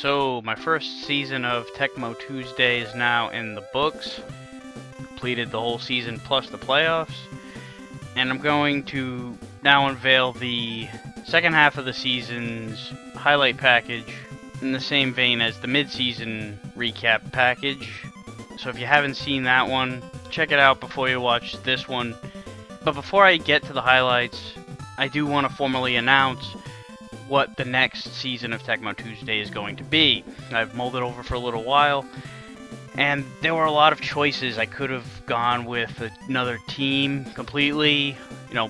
So, my first season of Tecmo Tuesday is now in the books. Completed the whole season plus the playoffs. And I'm going to now unveil the second half of the season's highlight package in the same vein as the mid-season recap package. So if you haven't seen that one, check it out before you watch this one. But before I get to the highlights, I do want to formally announce what the next season of Tecmo Tuesday is going to be. I've mulled it over for a little while, and there were a lot of choices. I could have gone with another team completely,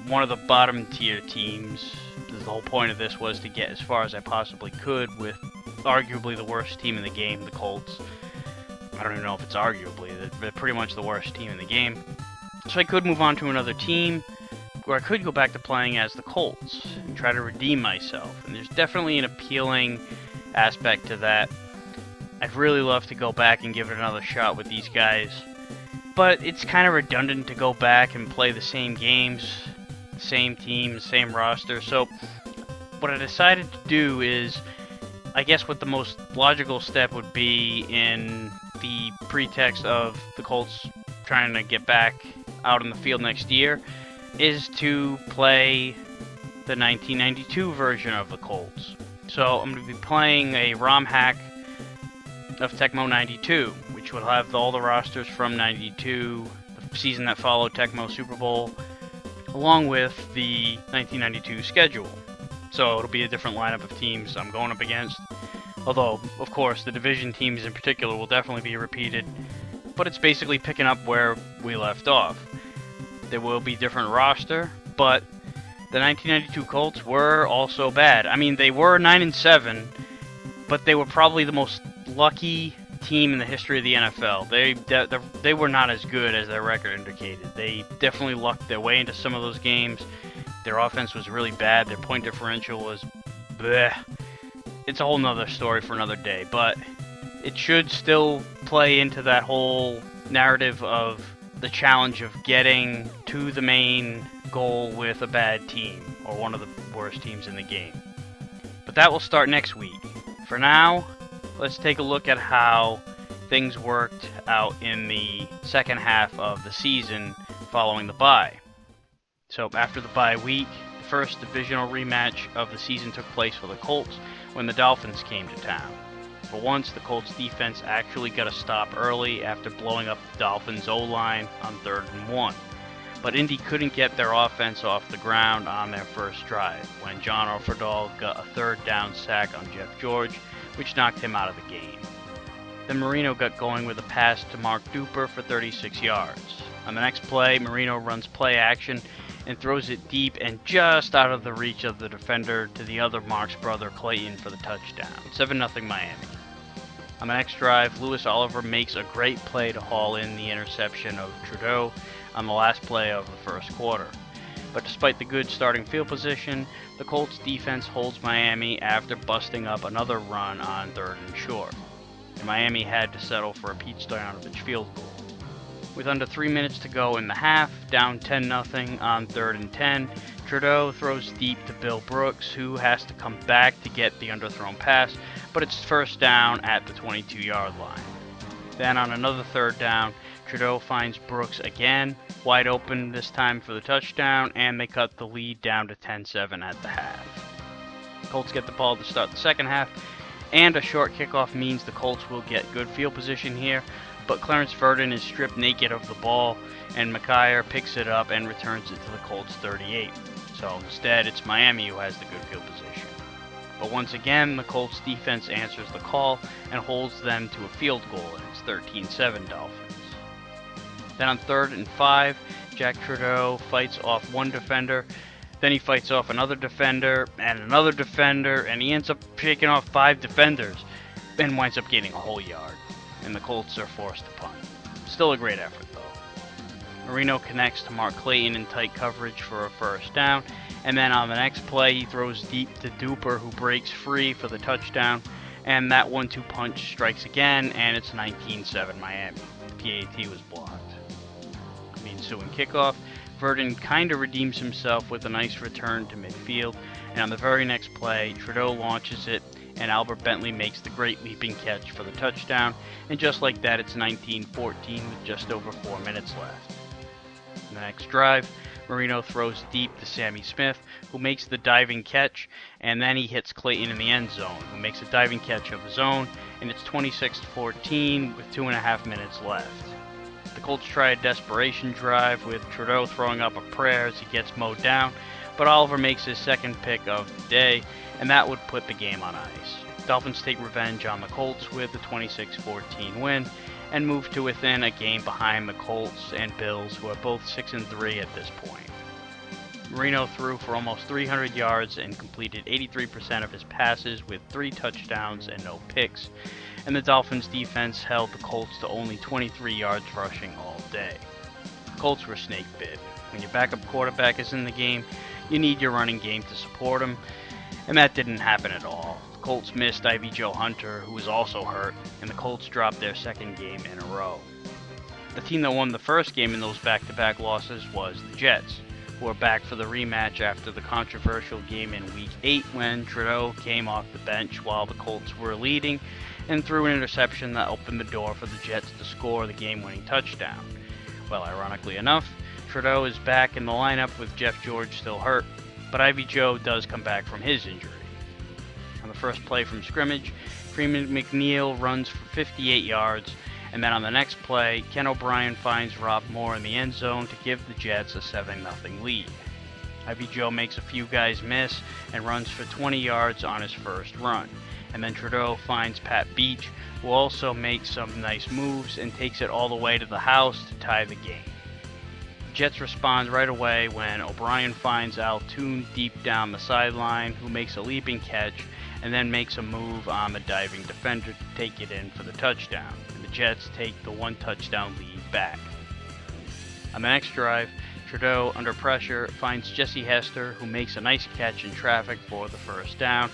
one of the bottom tier teams. The whole point of this was to get as far as I possibly could with arguably the worst team in the game, the Colts. I don't even know if it's arguably, they're pretty much the worst team in the game. So I could move on to another team, or I could go back to playing as the Colts and try to redeem myself. And there's definitely an appealing aspect to that. I'd really love to go back and give it another shot with these guys, but it's kind of redundant to go back and play the same games, same teams, same roster. So what I decided to do is, I guess what the most logical step would be in the pretext of the Colts trying to get back out in the field next year, is to play the 1992 version of the Colts. So I'm going to be playing a ROM hack of Tecmo 92, which will have all the rosters from 92, the season that followed Tecmo Super Bowl, along with the 1992 schedule. So it'll be a different lineup of teams I'm going up against. Although, of course, the division teams in particular will definitely be repeated, but it's basically picking up where we left off. There will be different roster, but the 1992 Colts were also bad. I mean, they were 9-7, but they were probably the most lucky team in the history of the NFL. They were not as good as their record indicated. They definitely lucked their way into some of those games. Their offense was really bad. Their point differential was bleh. It's a whole nother story for another day, but it should still play into that whole narrative of the challenge of getting to the main goal with a bad team, or one of the worst teams in the game. But that will start next week. For now, let's take a look at how things worked out in the second half of the season following the bye. So after the bye week, the first divisional rematch of the season took place for the Colts when the Dolphins came to town. For once, the Colts defense actually got a stop early after blowing up the Dolphins' O-line on 3rd and 1. But Indy couldn't get their offense off the ground on their first drive when John Offerdahl got a 3rd down sack on Jeff George, which knocked him out of the game. Then Marino got going with a pass to Mark Duper for 36 yards. On the next play, Marino runs play action and throws it deep and just out of the reach of the defender to the other Mark's brother Clayton for the touchdown. 7-0 Miami. On the next drive, Louis Oliver makes a great play to haul in the interception of Trudeau on the last play of the first quarter. But despite the good starting field position, the Colts defense holds Miami after busting up another run on 3rd and short. And Miami had to settle for a Pete Stoyanovich field goal. With under 3 minutes to go in the half, down 10-0 on 3rd and 10, Trudeau throws deep to Bill Brooks, who has to come back to get the underthrown pass, but it's first down at the 22-yard line. Then on another 3rd down, Trudeau finds Brooks again, wide open this time for the touchdown, and they cut the lead down to 10-7 at the half. Colts get the ball to start the second half, and a short kickoff means the Colts will get good field position here, but Clarence Verdon is stripped naked of the ball, and McIyer picks it up and returns it to the Colts 38. So instead, it's Miami who has the good field position. But once again, the Colts defense answers the call and holds them to a field goal, and it's 13-7 Dolphins. Then on 3rd and 5, Jack Trudeau fights off one defender, then he fights off another defender, and he ends up shaking off 5 defenders, and winds up gaining a whole yard, and the Colts are forced to punt. Still a great effort, though. Marino connects to Mark Clayton in tight coverage for a first down, and then on the next play, he throws deep to Duper, who breaks free for the touchdown, and that 1-2 punch strikes again, and it's 19-7 Miami. The PAT was blocked. On the ensuing kickoff, Verdon kind of redeems himself with a nice return to midfield, and on the very next play, Trudeau launches it and Albert Bentley makes the great leaping catch for the touchdown, and just like that it's 19-14 with just over 4 minutes left. In the next drive, Marino throws deep to Sammy Smith, who makes the diving catch, and then he hits Clayton in the end zone, who makes a diving catch of his own, and it's 26-14 with 2.5 minutes left. The Colts try a desperation drive with Trudeau throwing up a prayer as he gets mowed down, but Oliver makes his second pick of the day, and that would put the game on ice. Dolphins take revenge on the Colts with the 26-14 win, and move to within a game behind the Colts and Bills, who are both 6-3 at this point. Marino threw for almost 300 yards and completed 83% of his passes with 3 touchdowns and no picks, and the Dolphins defense held the Colts to only 23 yards rushing all day. The Colts were snake bit. When your backup quarterback is in the game, you need your running game to support him, and that didn't happen at all. The Colts missed Ivy Joe Hunter, who was also hurt, and the Colts dropped their second game in a row. The team that won the first game in those back-to-back losses was the Jets, who are back for the rematch after the controversial game in Week 8 when Trudeau came off the bench while the Colts were leading and threw an interception that opened the door for the Jets to score the game-winning touchdown. Well, ironically enough, Trudeau is back in the lineup with Jeff George still hurt, but Ivy Joe does come back from his injury. On the first play from scrimmage, Freeman McNeil runs for 58 yards, and then on the next play, Ken O'Brien finds Rob Moore in the end zone to give the Jets a 7-0 lead. Ivy Joe makes a few guys miss and runs for 20 yards on his first run, and then Trudeau finds Pat Beach, who also makes some nice moves and takes it all the way to the house to tie the game. The Jets respond right away when O'Brien finds Al Toon deep down the sideline, who makes a leaping catch and then makes a move on the diving defender to take it in for the touchdown, and the Jets take the 1-touchdown lead back. On the next drive, Trudeau, under pressure, finds Jesse Hester, who makes a nice catch in traffic for the first down,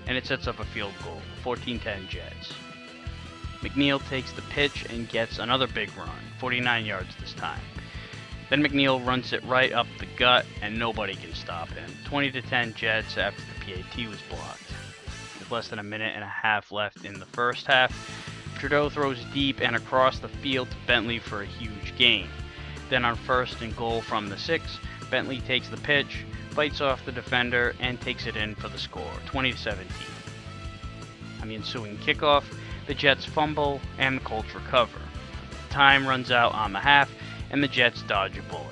and it sets up a field goal, 14-10 Jets. McNeil takes the pitch and gets another big run, 49 yards this time. Then McNeil runs it right up the gut, and nobody can stop him, 20-10 Jets after the PAT was blocked. With less than a minute and a half left in the first half, Trudeau throws deep and across the field to Bentley for a huge gain. Then on 1st and goal from the 6, Bentley takes the pitch, fights off the defender, and takes it in for the score, 20-17. On the ensuing kickoff, the Jets fumble and the Colts recover. Time runs out on the half, and the Jets dodge a bullet.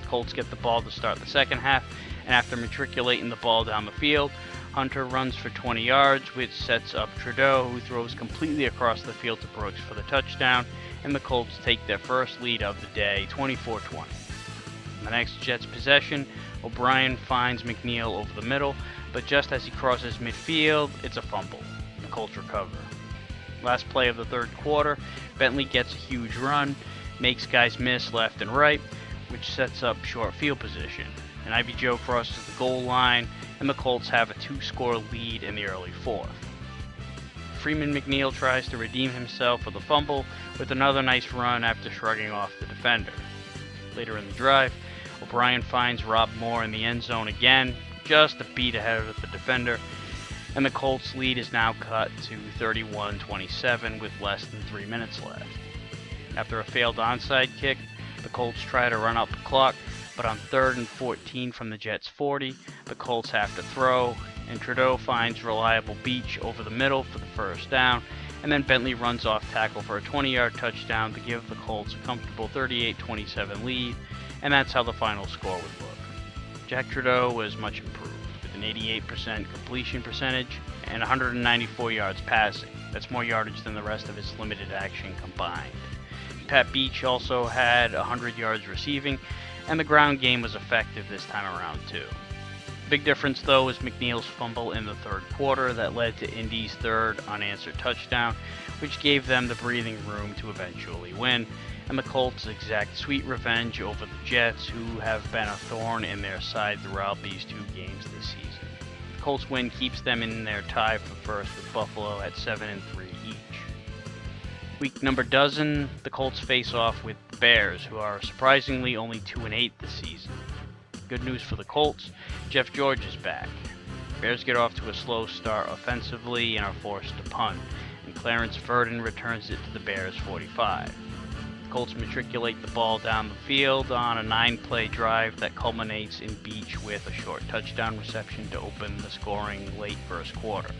The Colts get the ball to start the second half, and after matriculating the ball down the field, Hunter runs for 20 yards, which sets up Trudeau, who throws completely across the field to Brooks for the touchdown, and the Colts take their first lead of the day, 24-20. On the next Jets possession, O'Brien finds McNeil over the middle, but just as he crosses midfield, it's a fumble. The Colts recover. Last play of the third quarter, Bentley gets a huge run, makes guys miss left and right, which sets up short field position. And Ivy Joe crosses the goal line, and the Colts have a 2-score lead in the early fourth. Freeman McNeil tries to redeem himself for the fumble with another nice run after shrugging off the defender. Later in the drive, O'Brien finds Rob Moore in the end zone again, just a beat ahead of the defender, and the Colts' lead is now cut to 31-27 with less than 3 minutes left. After a failed onside kick, the Colts try to run out the clock, but on 3rd and 14 from the Jets' 40, the Colts have to throw, and Trudeau finds reliable Beach over the middle for the first down, and then Bentley runs off tackle for a 20-yard touchdown to give the Colts a comfortable 38-27 lead, and that's how the final score would look. Jack Trudeau was much improved, with an 88% completion percentage and 194 yards passing. That's more yardage than the rest of his limited action combined. Pat Beach also had 100 yards receiving, and the ground game was effective this time around too. Big difference though was McNeil's fumble in the third quarter that led to Indy's third unanswered touchdown, which gave them the breathing room to eventually win, and the Colts exact sweet revenge over the Jets, who have been a thorn in their side throughout these 2 games this season. The Colts win keeps them in their tie for first with Buffalo at 7-3 each. Week number dozen, the Colts face off with the Bears, who are surprisingly only 2-8 this season. Good news for the Colts, Jeff George is back. Bears get off to a slow start offensively and are forced to punt, and Clarence Verdon returns it to the Bears 45. The Colts matriculate the ball down the field on a 9-play drive that culminates in Beach with a short touchdown reception to open the scoring late first quarter.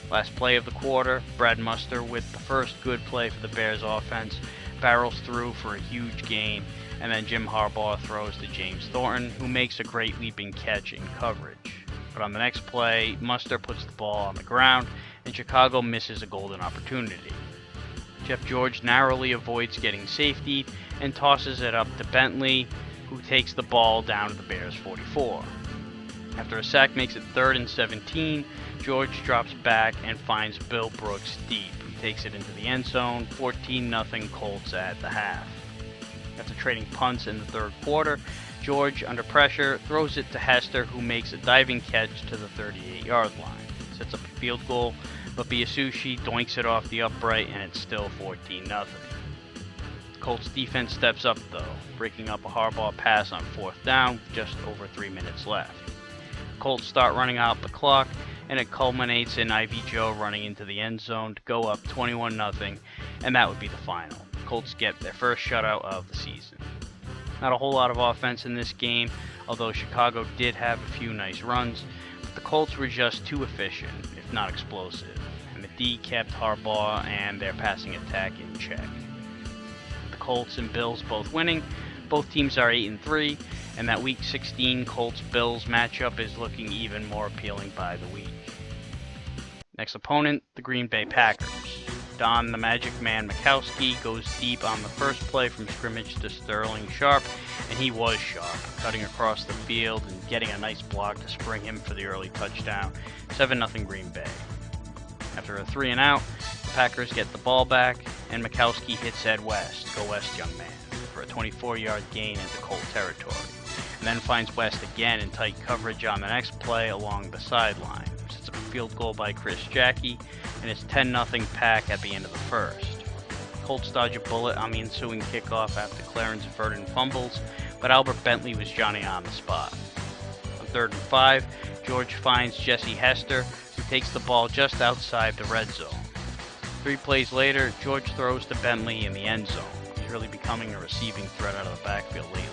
Last play of the quarter, Brad Muster, with the first good play for the Bears offense, barrels through for a huge gain, and then Jim Harbaugh throws to James Thornton, who makes a great leaping catch in coverage. But on the next play, Muster puts the ball on the ground, and Chicago misses a golden opportunity. Jeff George narrowly avoids getting safetied and tosses it up to Bentley, who takes the ball down to the Bears 44. After a sack makes it 3rd and 17, George drops back and finds Bill Brooks deep, who takes it into the end zone, 14-0 Colts at the half. After trading punts in the third quarter, George, under pressure, throws it to Hester, who makes a diving catch to the 38-yard line. Sets up a field goal, but Biasucci doinks it off the upright, and it's still 14-0. Colts defense steps up, though, breaking up a Harbaugh pass on 4th down, just over 3 minutes left. Colts start running out the clock, and it culminates in Ivy Joe running into the end zone to go up 21-0, and that would be the final. Colts get their first shutout of the season. Not a whole lot of offense in this game, although Chicago did have a few nice runs, but the Colts were just too efficient, if not explosive, and the D kept Harbaugh and their passing attack in check. The Colts and Bills both winning. Both teams are 8-3, and that Week 16 Colts-Bills matchup is looking even more appealing by the week. Next opponent, the Green Bay Packers. Don the Magic Man Mikowski goes deep on the first play from scrimmage to Sterling Sharp, and he was sharp, cutting across the field and getting a nice block to spring him for the early touchdown, 7-0 Green Bay. After a 3-and-out, the Packers get the ball back, and Mikowski hits Ed West, go West young man, for a 24-yard gain into Colt territory, and then finds West again in tight coverage on the next play along the sideline. Sets up a field goal by Chris Jackie, and it's 10-0 Pack at the end of the first. Colts dodge a bullet on the ensuing kickoff after Clarence Verdon fumbles, but Albert Bentley was Johnny on the spot. On 3rd and 5, George finds Jesse Hester, who takes the ball just outside the red zone. 3 plays later, George throws to Bentley in the end zone. He's really becoming a receiving threat out of the backfield lately,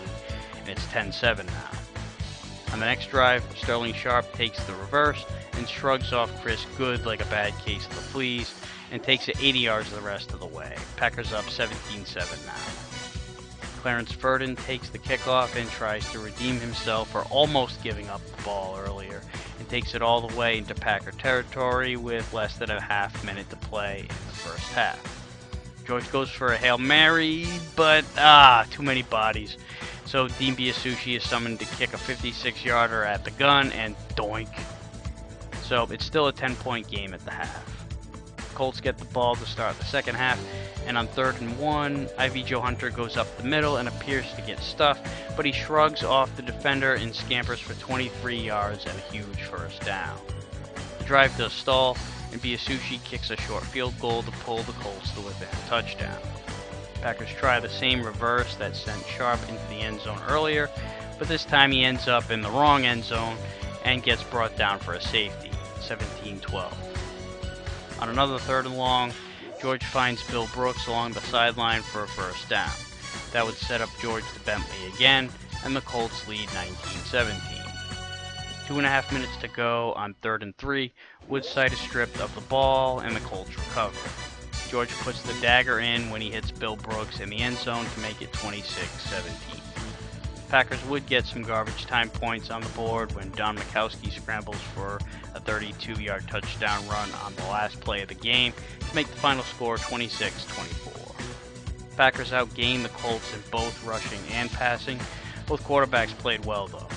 and it's 10-7 now. On the next drive, Sterling Sharp takes the reverse and shrugs off Chris Good like a bad case of the fleas, and takes it 80 yards the rest of the way. Packers up 17-7 now. Clarence Verdon takes the kickoff and tries to redeem himself for almost giving up the ball earlier, and takes it all the way into Packer territory with less than a half minute to play in the first half. George goes for a Hail Mary, but too many bodies. So Dean Biasucci is summoned to kick a 56-yarder at the gun, and doink. So it's still a 10-point game at the half. Colts get the ball to start the second half, and on 3rd and 1, Ivy Joe Hunter goes up the middle and appears to get stuffed, but he shrugs off the defender and scampers for 23 yards and a huge first down. The drive does stall, and Biasucci kicks a short field goal to pull the Colts to within a touchdown. Packers try the same reverse that sent Sharp into the end zone earlier, but this time he ends up in the wrong end zone and gets brought down for a safety, 17-12. On another 3rd and long, George finds Bill Brooks along the sideline for a first down. That would set up George to Bentley again, and the Colts lead 19-17. 2.5 minutes to go on 3rd and 3, Woodside is stripped of the ball, and the Colts recover. George puts the dagger in when he hits Bill Brooks in the end zone to make it 26-17. Packers would get some garbage time points on the board when Don Mikowski scrambles for a 32-yard touchdown run on the last play of the game to make the final score 26-24. Packers outgained the Colts in both rushing and passing. Both quarterbacks played well, though.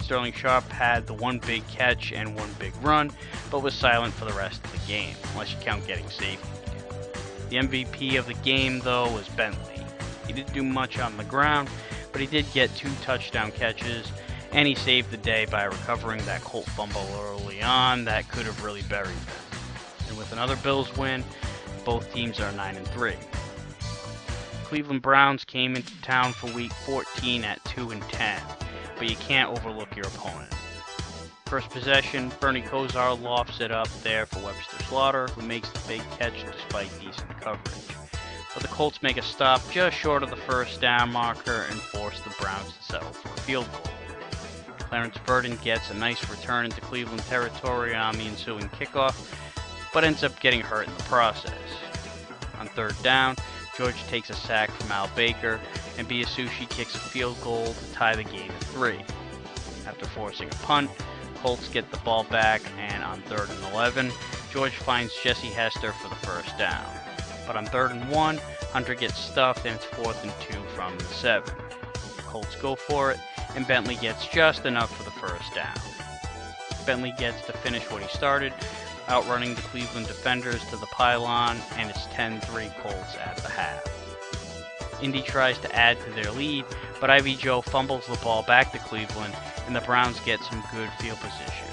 Sterling Sharp had the one big catch and one big run, but was silent for the rest of the game, unless you count getting safety. The MVP of the game, though, was Bentley. He didn't do much on the ground, but he did get 2 touchdown catches, and he saved the day by recovering that Colt fumble early on that could have really buried them. And with another Bills win, both teams are 9-3. Cleveland Browns came into town for Week 14 at 2-10, but you can't overlook your opponent. First possession, Bernie Kosar lofts it up there for Webster Slaughter, who makes the big catch despite decent coverage. But the Colts make a stop just short of the first down marker and force the Browns to settle for a field goal. Clarence Burton gets a nice return into Cleveland territory on the ensuing kickoff, but ends up getting hurt in the process. On third down, George takes a sack from Al Baker, and Biasucci kicks a field goal to tie the game at 3. After forcing a punt, Colts get the ball back, and on 3rd and 11, George finds Jesse Hester for the first down. But on 3rd and 1, Hunter gets stuffed, and it's 4th and 2 from the 7. The Colts go for it, and Bentley gets just enough for the first down. Bentley gets to finish what he started, outrunning the Cleveland defenders to the pylon, and it's 10-3 Colts at the half. Indy tries to add to their lead, but Ivy Joe fumbles the ball back to Cleveland, and the Browns get some good field position.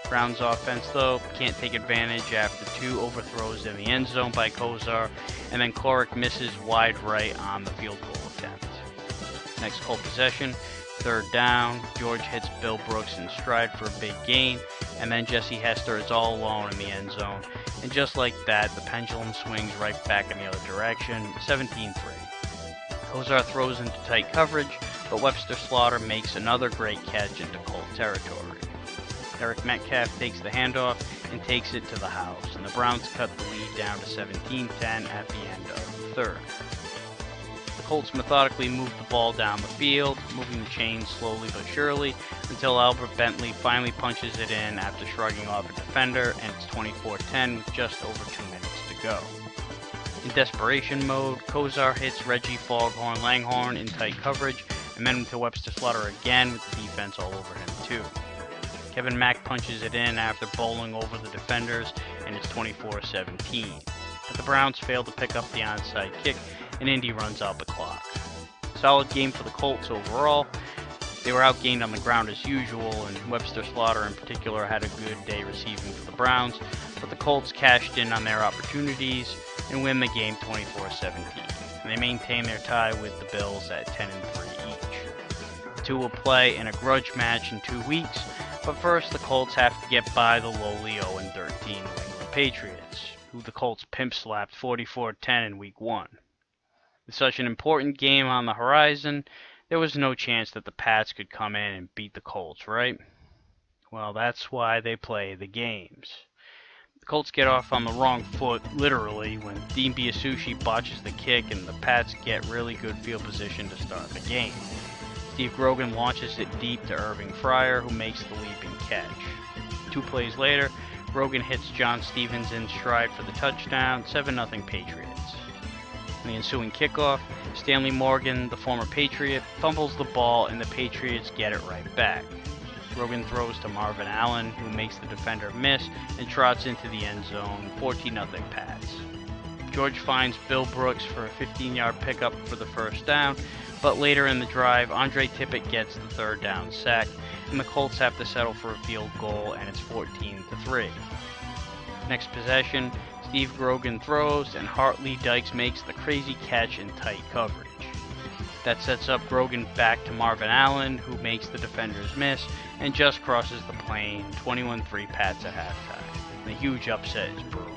Browns offense, though, can't take advantage after 2 overthrows in the end zone by Kosar, and then Klorick misses wide right on the field goal attempt. Next Colt possession, 3rd down, George hits Bill Brooks in stride for a big gain, and then Jesse Hester is all alone in the end zone, and just like that, the pendulum swings right back in the other direction, 17-3. Kosar throws into tight coverage, but Webster Slaughter makes another great catch into Colt territory. Eric Metcalf takes the handoff and takes it to the house, and the Browns cut the lead down to 17-10 at the end of the 3rd. The Colts methodically move the ball down the field, moving the chains slowly but surely, until Albert Bentley finally punches it in after shrugging off a defender, and it's 24-10 with just over 2 minutes to go. In desperation mode, Kosar hits Reggie Foghorn Langhorn in tight coverage, and then to Webster Slaughter again with the defense all over him too. Kevin Mack punches it in after bowling over the defenders, and it's 24-17. But the Browns fail to pick up the onside kick, and Indy runs out the clock. Solid game for the Colts overall. They were outgained on the ground as usual, and Webster Slaughter in particular had a good day receiving for the Browns, but the Colts cashed in on their opportunities and win the game 24-17. And they maintain their tie with the Bills at 10-3 each. The two will play in a grudge match in 2 weeks, but first the Colts have to get by the lowly 0-13 New England Patriots, who the Colts pimp-slapped 44-10 in Week 1. With such an important game on the horizon, there was no chance that the Pats could come in and beat the Colts, right? Well, that's why they play the games. The Colts get off on the wrong foot, literally, when Dean Biasucci botches the kick and the Pats get really good field position to start the game. Steve Grogan launches it deep to Irving Fryer, who makes the leaping catch. 2 plays later, Grogan hits John Stevens in stride for the touchdown, 7-0 Patriots. In the ensuing kickoff, Stanley Morgan, the former Patriot, fumbles the ball and the Patriots get it right back. Grogan throws to Marvin Allen, who makes the defender miss and trots into the end zone, 14-0 Pats. George finds Bill Brooks for a 15-yard pickup for the first down, but later in the drive, Andre Tippett gets the 3rd down sack, and the Colts have to settle for a field goal, and it's 14-3. Next possession, Steve Grogan throws, and Hartley Dykes makes the crazy catch in tight coverage. That sets up Grogan back to Marvin Allen, who makes the defenders miss, and just crosses the plane, 21-3 Pats at halftime. The huge upset is brewing.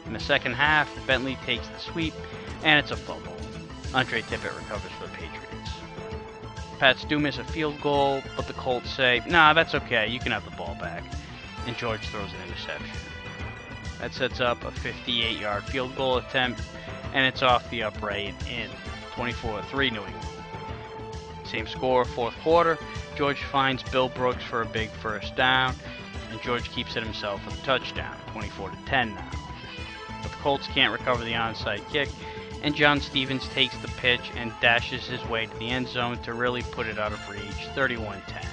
In the second half, Bentley takes the sweep, and it's a fumble. Andre Tippett recovers for the Patriots. Pats do miss a field goal, but the Colts say, "Nah, that's okay, you can have the ball back," and George throws an interception. That sets up a 58-yard field goal attempt, and it's off the upright in 24-3 New England. Same score, 4th quarter. George finds Bill Brooks for a big first down, and George keeps it himself with a touchdown, 24-10 now. But the Colts can't recover the onside kick, and John Stevens takes the pitch and dashes his way to the end zone to really put it out of reach, 31-10.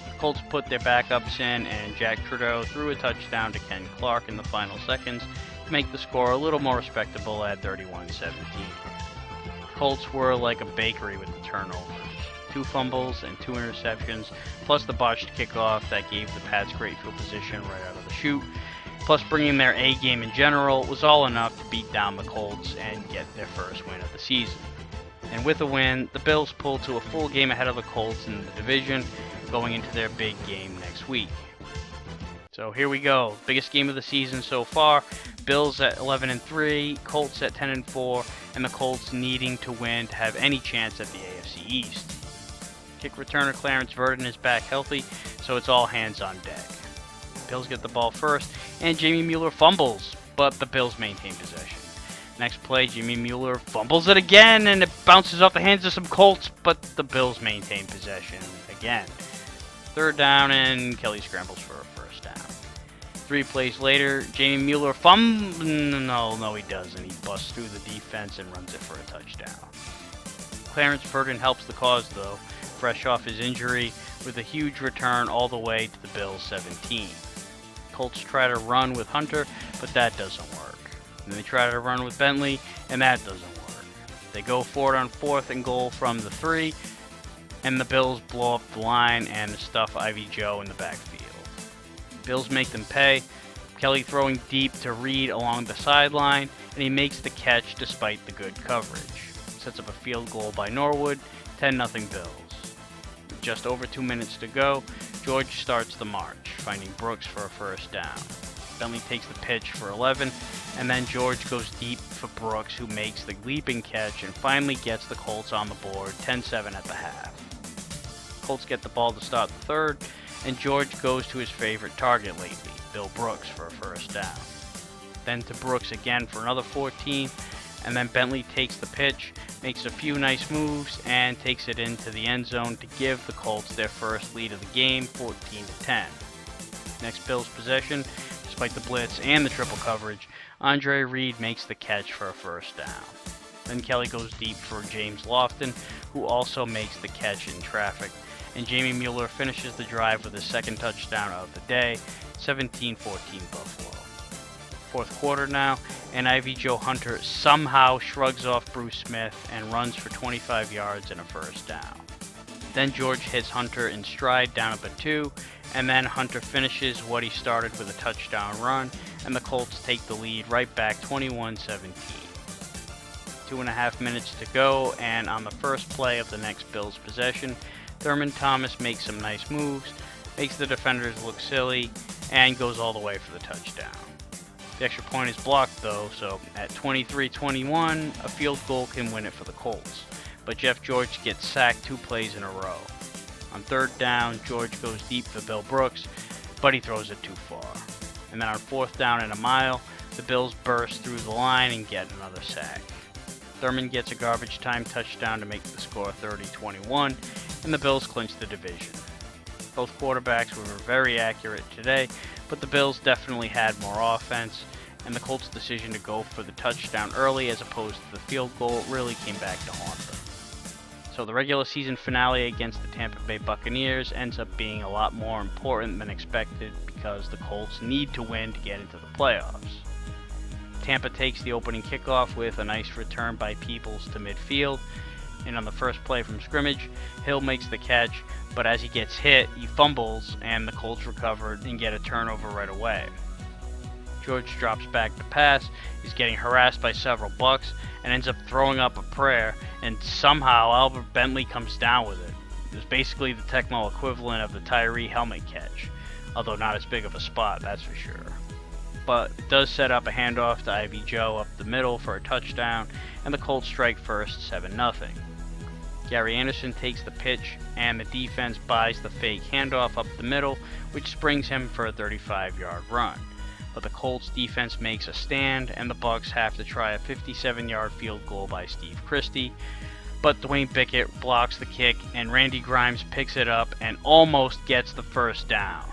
The Colts put their backups in, and Jack Trudeau threw a touchdown to Ken Clark in the final seconds to make the score a little more respectable at 31-17. Colts were like a bakery with the turnovers. 2 fumbles and 2 interceptions, plus the botched kickoff that gave the Pats great field position right out of the chute, plus bringing their A game in general, was all enough to beat down the Colts and get their first win of the season. And with a win, the Bills pulled to a full game ahead of the Colts in the division, going into their big game next week. So here we go. Biggest game of the season so far. Bills at 11-3, Colts at 10-4, and the Colts needing to win to have any chance at the AFC East. Kick returner Clarence Verdon is back healthy, so it's all hands on deck. Bills get the ball first, and Jamie Mueller fumbles, but the Bills maintain possession. Next play, Jimmy Mueller fumbles it again, and it bounces off the hands of some Colts, but the Bills maintain possession again. Third down, and Kelly scrambles for a first down. 3 plays later, Jamie Mueller No, he doesn't. He busts through the defense and runs it for a touchdown. Clarence Verdon helps the cause, though, fresh off his injury, with a huge return all the way to the Bills' 17. Colts try to run with Hunter, but that doesn't work. And they try to run with Bentley, and that doesn't work. They go for it on 4th and goal from the 3, and the Bills blow up the line and stuff Ivy Joe in the backfield. Bills make them pay. Kelly throwing deep to Reed along the sideline, and he makes the catch despite the good coverage. Sets up a field goal by Norwood, 10-0 Bills. With just over 2 minutes to go, George starts the march, finding Brooks for a first down. Bentley takes the pitch for 11, and then George goes deep for Brooks, who makes the leaping catch and finally gets the Colts on the board, 10-7 at the half. Colts get the ball to start the third, and George goes to his favorite target lately, Bill Brooks, for a first down. Then to Brooks again for another 14, and then Bentley takes the pitch, makes a few nice moves, and takes it into the end zone to give the Colts their first lead of the game, 14-10. Next Bills possession, despite the blitz and the triple coverage, Andre Reed makes the catch for a first down. Then Kelly goes deep for James Lofton, who also makes the catch in traffic, and Jamie Mueller finishes the drive with his second touchdown of the day, 17-14 Buffalo. Fourth quarter now, and Ivy Joe Hunter somehow shrugs off Bruce Smith and runs for 25 yards and a first down. Then George hits Hunter in stride down at the 2, and then Hunter finishes what he started with a touchdown run, and the Colts take the lead right back 21-17. 2.5 minutes to go, and on the first play of the next Bills possession, Thurman Thomas makes some nice moves, makes the defenders look silly, and goes all the way for the touchdown. The extra point is blocked though, so at 23-21, a field goal can win it for the Colts. But Jeff George gets sacked 2 plays in a row. On third down, George goes deep for Bill Brooks, but he throws it too far. And then on 4th down and a mile, the Bills burst through the line and get another sack. Thurman gets a garbage time touchdown to make the score 30-21, and the Bills clinch the division. Both quarterbacks were very accurate today, but the Bills definitely had more offense, and the Colts' decision to go for the touchdown early as opposed to the field goal really came back to haunt them. So the regular season finale against the Tampa Bay Buccaneers ends up being a lot more important than expected because the Colts need to win to get into the playoffs. Tampa takes the opening kickoff with a nice return by Peoples to midfield, and on the first play from scrimmage, Hill makes the catch, but as he gets hit, he fumbles, and the Colts recover and get a turnover right away. George drops back to pass, he's getting harassed by several Bucs, and ends up throwing up a prayer, and somehow Albert Bentley comes down with it. It was basically the Tecmo equivalent of the Tyree helmet catch, although not as big of a spot, that's for sure. But it does set up a handoff to Ivy Joe up the middle for a touchdown, and the Colts strike first 7-0. Gary Anderson takes the pitch, and the defense buys the fake handoff up the middle, which springs him for a 35-yard run. But the Colts defense makes a stand, and the Bucs have to try a 57-yard field goal by Steve Christie. But Dwayne Bickett blocks the kick, and Randy Grimes picks it up and almost gets the first down.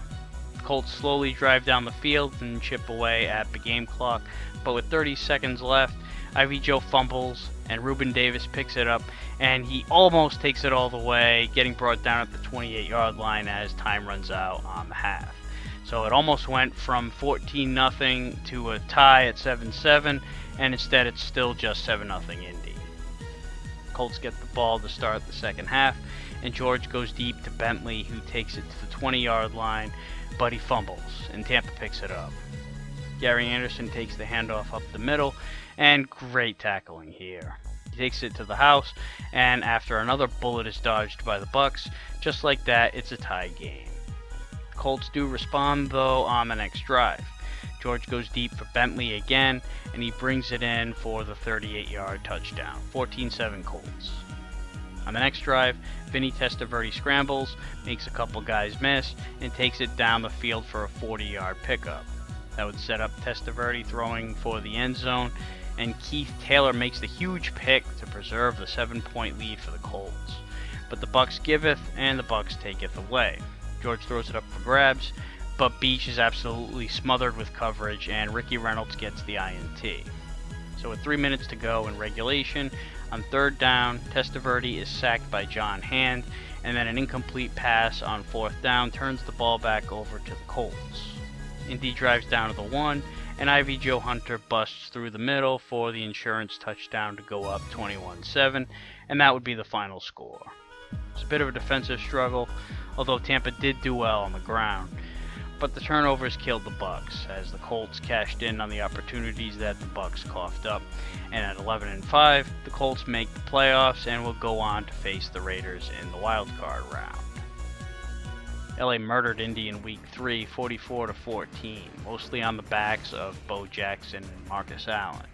The Colts slowly drive down the field and chip away at the game clock, but with 30 seconds left, Ivy Joe fumbles, and Reuben Davis picks it up, and he almost takes it all the way, getting brought down at the 28-yard line as time runs out on the half. So it almost went from 14-0 to a tie at 7-7, and instead it's still just 7-0 Indy. Colts get the ball to start the second half, and George goes deep to Bentley, who takes it to the 20-yard line, but he fumbles, and Tampa picks it up. Gary Anderson takes the handoff up the middle, and great tackling here. He takes it to the house, and after another bullet is dodged by the Bucs, just like that, it's a tie game. Colts do respond though on the next drive. George goes deep for Bentley again, and he brings it in for the 38-yard touchdown. 14-7 Colts. On the next drive, Vinny Testaverde scrambles, makes a couple guys miss, and takes it down the field for a 40-yard pickup. That would set up Testaverde throwing for the end zone, and Keith Taylor makes the huge pick to preserve the 7-point lead for the Colts. But the Bucs giveth, and the Bucs taketh away. George throws it up for grabs, but Beach is absolutely smothered with coverage, and Ricky Reynolds gets the INT. So with 3 minutes to go in regulation, on third down, Testaverde is sacked by John Hand, and then an incomplete pass on fourth down turns the ball back over to the Colts. Indy drives down to the 1, and Ivy Joe Hunter busts through the middle for the insurance touchdown to go up 21-7, and that would be the final score. It's a bit of a defensive struggle, although Tampa did do well on the ground. But the turnovers killed the Bucs, as the Colts cashed in on the opportunities that the Bucs coughed up. And at 11-5, the Colts make the playoffs and will go on to face the Raiders in the wild card round. LA murdered Indy in Week 3, 44-14, mostly on the backs of Bo Jackson and Marcus Allen.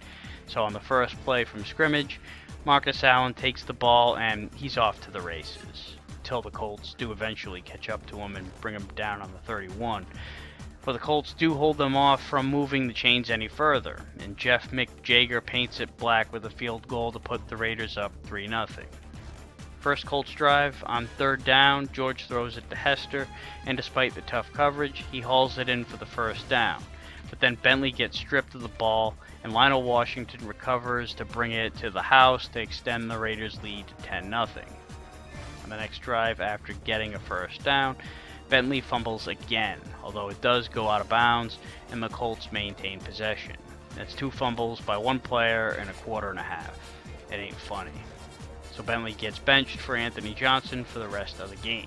So on the first play from scrimmage, Marcus Allen takes the ball and he's off to the races, until the Colts do eventually catch up to him and bring him down on the 31. But the Colts do hold them off from moving the chains any further, and Jeff McJager paints it black with a field goal to put the Raiders up 3-0. First Colts drive, on third down, George throws it to Hester, and despite the tough coverage, he hauls it in for the first down. But then Bentley gets stripped of the ball, and Lionel Washington recovers to bring it to the house to extend the Raiders' lead to 10-0. On the next drive, after getting a first down, Bentley fumbles again, although it does go out of bounds, and the Colts maintain possession. That's 2 fumbles by 1 player in a quarter and a half. It ain't funny. So Bentley gets benched for Anthony Johnson for the rest of the game.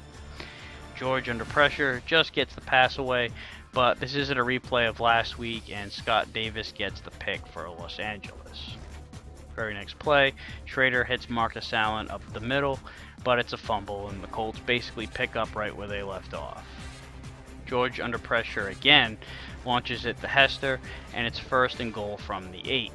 George, under pressure, just gets the pass away, but this isn't a replay of last week, and Scott Davis gets the pick for Los Angeles. Very next play, Schrader hits Marcus Allen up the middle, but it's a fumble, and the Colts basically pick up right where they left off. George, under pressure again, launches it to Hester, and it's 1st and goal from the 8.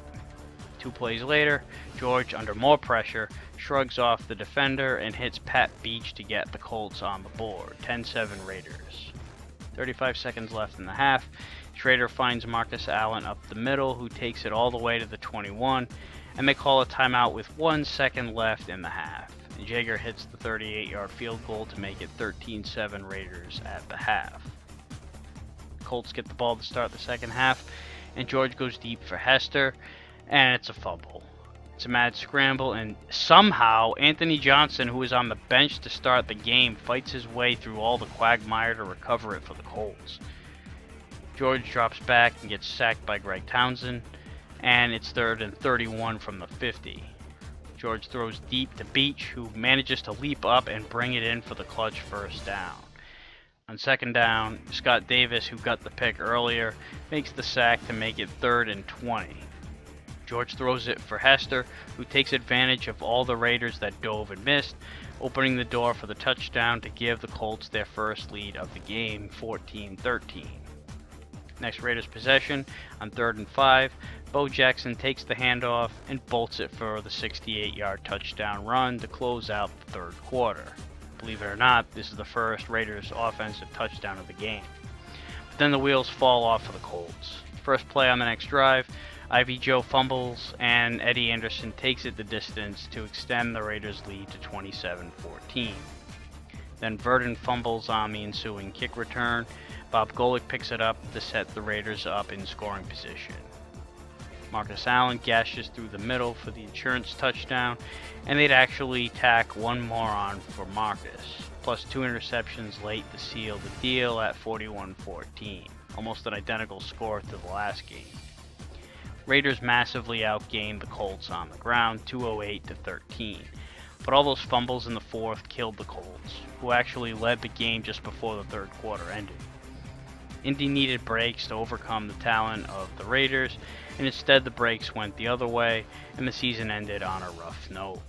2 plays later, George, under more pressure, shrugs off the defender and hits Pat Beach to get the Colts on the board. 10-7 Raiders. 35 seconds left in the half. Schrader finds Marcus Allen up the middle, who takes it all the way to the 21, and they call a timeout with 1 second left in the half. And Jager hits the 38-yard field goal to make it 13-7 Raiders at the half. Colts get the ball to start the second half, and George goes deep for Hester, and it's a fumble. It's a mad scramble, and somehow Anthony Johnson, who is on the bench to start the game, fights his way through all the quagmire to recover it for the Colts. George drops back and gets sacked by Greg Townsend, and it's 3rd and 31 from the 50. George throws deep to Beach, who manages to leap up and bring it in for the clutch first down. On second down, Scott Davis, who got the pick earlier, makes the sack to make it 3rd and 20. George throws it for Hester, who takes advantage of all the Raiders that dove and missed, opening the door for the touchdown to give the Colts their first lead of the game, 14-13. Next Raiders possession, on 3rd and 5, Bo Jackson takes the handoff and bolts it for the 68-yard touchdown run to close out the 3rd quarter. Believe it or not, this is the first Raiders offensive touchdown of the game. But then the wheels fall off for the Colts. First play on the next drive, Ivy Joe fumbles, and Eddie Anderson takes it the distance to extend the Raiders' lead to 27-14. Then Verdon fumbles on the ensuing kick return. Bob Golick picks it up to set the Raiders up in scoring position. Marcus Allen gashes through the middle for the insurance touchdown, and they'd actually tack one more on for Marcus, plus 2 interceptions late to seal the deal at 41-14, almost an identical score to the last game. Raiders massively outgained the Colts on the ground, 208-13, but all those fumbles in the 4th killed the Colts, who actually led the game just before the 3rd quarter ended. Indy needed breaks to overcome the talent of the Raiders, and instead the breaks went the other way, and the season ended on a rough note.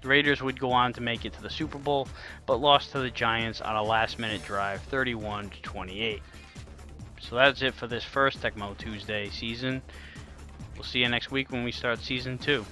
The Raiders would go on to make it to the Super Bowl, but lost to the Giants on a last-minute drive, 31-28. So that's it for this first Tecmo Tuesday season. We'll see you next week when we start Season 2.